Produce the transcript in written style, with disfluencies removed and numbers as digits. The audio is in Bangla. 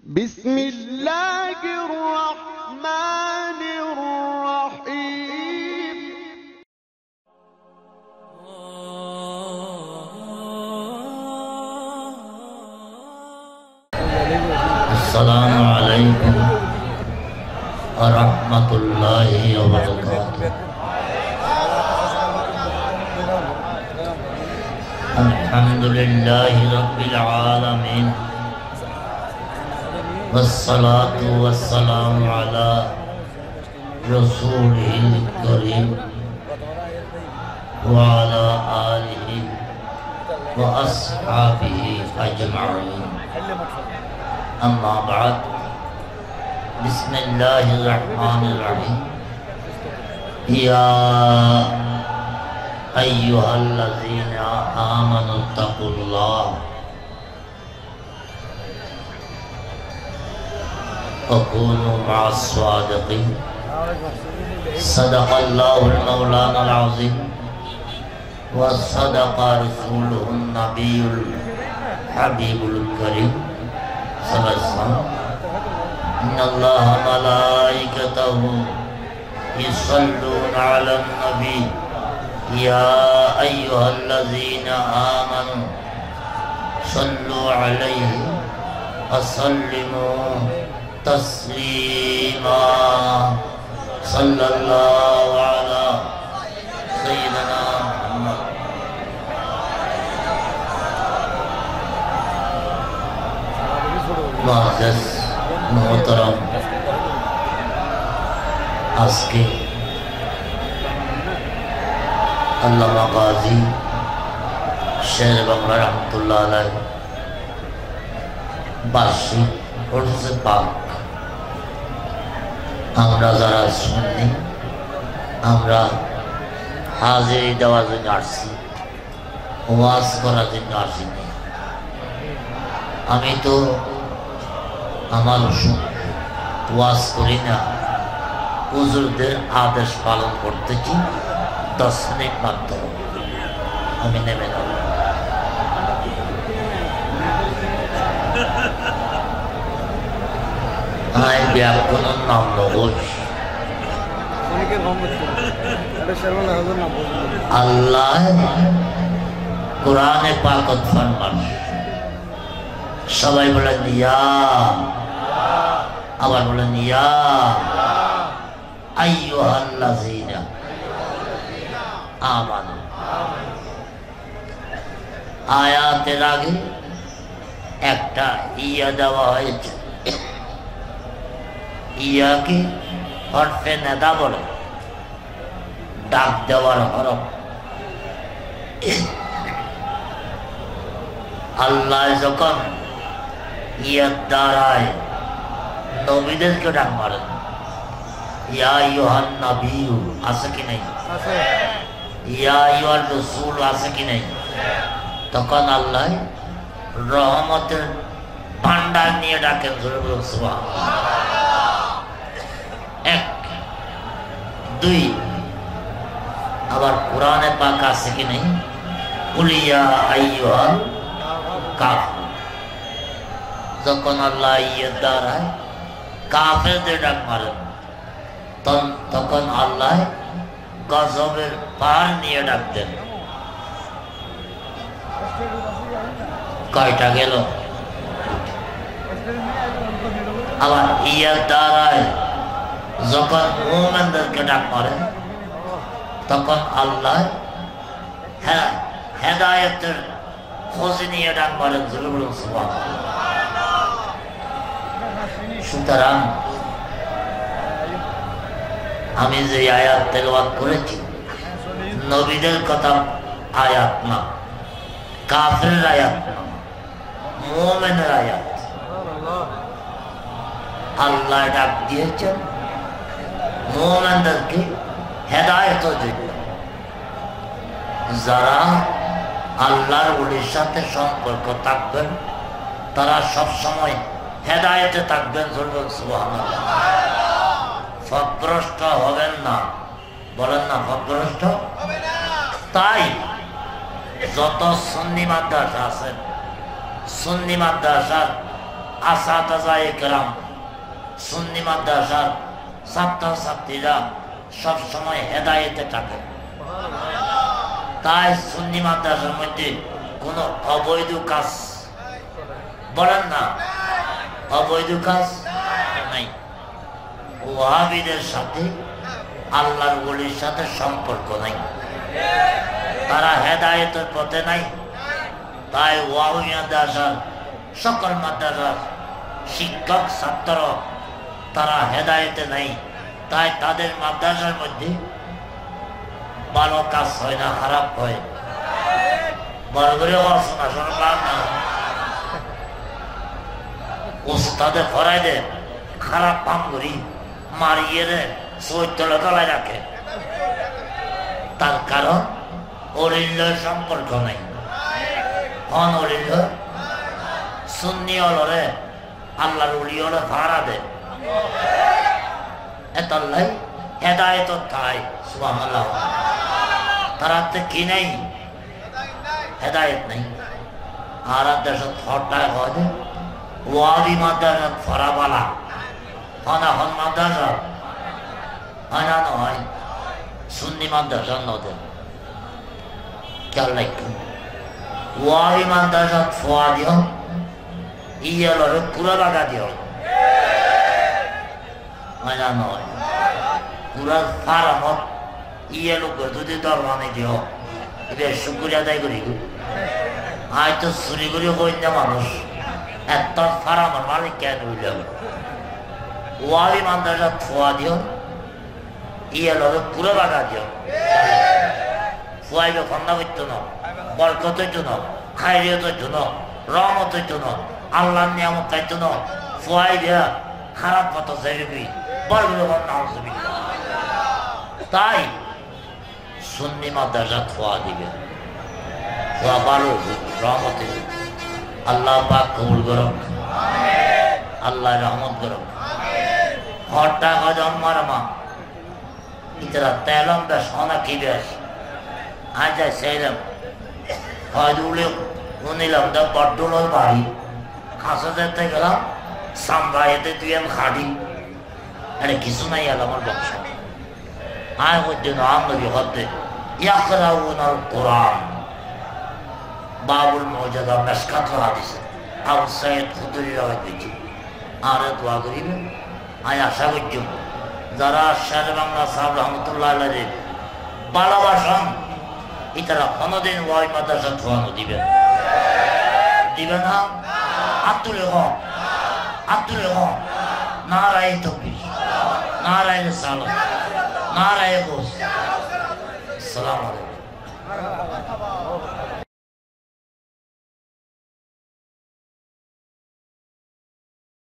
بسم الله الرحمن الرحيم السلام عليكم ورحمة الله وبركاته. الحمد لله رب العالمين، والصلاة والسلام على رسوله الكريم وعلى آله وأصحابه أجمعين. أما بعد، بسم الله الرحمن الرحيم. يا أيها الذين آمنوا اتقوا الله وكونوا مع الصادقين. صدق الله المولانا العظيم وصدق رسوله النبي الحبيب الكريم صلى الله عليه وسلم. إن الله ملائكته يصلون على النبي يا أيها الذين آمنوا صلوا عليه وسلموا تسليما. صلى الله على سيدنا محمد. معزز محترم আজকে আল্লামা গাজী শের বাংলা রহমতুল্লাহ আলাইহ বার্ষিক উরসে পাক আমরা যারা শুনি, আমরা হাজিরি দেওয়ার জন্য আসছি, ওয়াজ করার জন্য আসিনি। আমি তো আমার ওয়াজ করি না, হুজুরদের আদেশ পালন করতেছি। 10 মিনিট মাত্র আমি নেমে যাব। ব্যাকরণের নাম নবস। আল্লাহ কোরআনে পাকত ফরমান, সবাই বলেন ইয়া, আবার বলেন ইয়া আইয়ুহাল্লাযীনা আমানু। আয়াতের আগে একটা ইয়া দেওয়া হয়েছে। ইয়াকে হরফে নেদা বলে, ডাক দেওয়ার হরফ। আল্লাহ যখন ইয়ার দ্বারায় নবীদেরকে ডাক মারেন, ইয়া আইয়ুহান নাবিয়্যু আছে কি নাই? ইয়া আইয়ুহার রাসূল আছে কি নাই? তখন আল্লাহ রহমতের ভান্ডার নিয়ে ডাকেন। এক, দুই, আবার কোরআনে পাক আছে কি নাই? কুল ইয়া আইয়ুহাল কাফিরুন। যখন আল্লাহ ইয়ের দ্বারায় কাফেরদের ডাক মারেন, তখন আল্লাহ গজবের পাহাড় নিয়ে ডাক দেন। কয়টা গেল? আবার ইয়ার দ্বারায় যখন মুমিনদেরকে ডাক মারেন, তখন আল্লাহ হেদায়েতের খোঁজ নিয়ে ডাক মারেন। সুতরাং আমি যে আয়াত তেলাওয়াত করেছি, নবীদের কথা আয়াত না, কাফেরের আয়াত না, মুমিনের আয়াত। আল্লাহ ডাক দিয়েছেন মুমিনদেরকে হেদায়েতের জন্য। যারা আল্লাহর ওলির সাথে সম্পর্ক থাকবেন, তারা সবসময় হেদায়েতে থাকবেন। সুবহানাল্লাহ। পথভ্রষ্ট হবেন না, বলেন না পথভ্রষ্ট হবে না। তাই যত সুন্নি মাদ্রাসা আছেন, সুন্নি মাদ্রাসার আসাতাজায়ে কেরাম সুন্নি মাদ্রাসার ছাত্রছাত্রীরা সবসময় হেদায়েতে থাকে। তাই সুন্নি মাদ্রাসার মধ্যে কোনো অবৈধ কাজ বলেন না, অবৈধ কাজ নাই। ওয়াহাবিদের সাথে আল্লাহর ওলির সাথে সম্পর্ক নাই, তারা হেদায়েতের পথে নাই। তাই ওয়াহাবি মাদ্রাসার সকল মাদ্রাসার শিক্ষক ছাত্র তারা হেদায়েতে নাই। তাই তাদের মাদ্রাসার মধ্যে ভালো কাজ হয় না, খারাপ হয়। বড় করে শোনা শোনা না, উস্তাদে ফরাই দে খারাপ কাম করি মারিয়ে রে চৈতলে তলায় রাখে। তার কারণ অলিল্যের সম্পর্ক নাই। হন অলিল্য সুন্নি অলরে আল্লাহর ওলি হলে ভাড়া দে এতলাই হেদায়েত থাই সুবহানাল্লাহ। তারা তো কি নাই, হেদায়েত নাই। আর দেশত ফটায় হয় ওয়াবি মাদ্রাসা ফরাবালা হনা হন মাদ্রাসা হয় না, নয় সুন্নি মাদ্রাসা নদে খেয়াল রাখুন। ওয়াবি মাদ্রাসা ফোয়া দিও ইয়েলরে পুরা বাগা দিও হয় না, নয় পুরা ফারামত ইয়েলোকে যদি দরবানে দিও এটা শুক্রিয়া আদায় করি। আয় তো চুরি করে কইনা মানুষ এত ফারামের মালিক কেন হইল। ওয়াবি মাদ্রাসা ফোয়া দিও ইয়েলরে পুরা বাগা দিও ফুয়াইবে খন্না করতো না, বরকতের জন্য, খাইরিয়তের জন্য, রহমতের জন্য, আল্লাহর নিয়ামত তাই জন্য ফুয়াইবে খারাপ পথ যাইবি বরগুলো নাউজুবিল্লাহ। তাই সুন্নি মাদ্রাসা খোয়া দিবে, খোয়া ভালো রহমতে আল্লাহ পাক কবুল করুক, আল্লাহ রহমত করুক। হরটা গজন মারমা ইতরা তেলম বেশ অনেক কি বেশ আজ যায় সেইলাম হয়তো উলে উনিলাম তো বড্ডুলোর বাড়ি খাসা যেতে গেলাম সামরাইতে তুই আমি খাড়ি আরে কিছু নাই এল আমার বংশ আয় হচ্ছে না আমি হতে ইয়াকরাউনাল কোরআন বাবুল মৌজাদা মেশকাত হাদিস আবু সাইদ খুদরি রাওয়াত দিচ্ছি। আর দোয়া করিবেন আমি আশা করছি যারা শের বাংলা সাহেব রহমতুল্লাহ আলাইহির ভালোবাসন ইতারা কোনোদিন ওই মাদ্রাসা থোয়ানো দিবেন না। আব্দুল হক নারায়ে তাকবীর, নারায়ে রিসালাত, নারায়ে গোস। আসসালামু আলাইকুম।